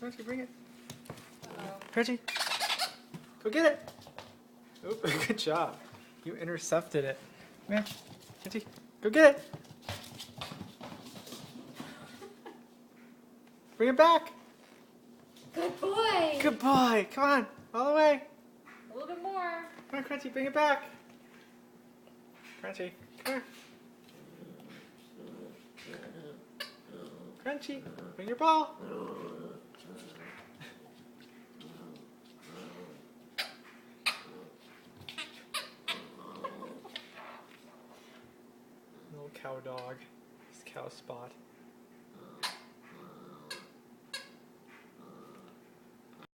Crunchy, bring it. Uh-oh. Crunchy, go get it. Oop, good job. You intercepted it. Come here. Crunchy, go get it. Bring it back. Good boy. Good boy. Come on, all the way. A little bit more. Come on, Crunchy, bring it back. Crunchy, come here. Crunchy, bring your ball. Little cow dog. His cow spot.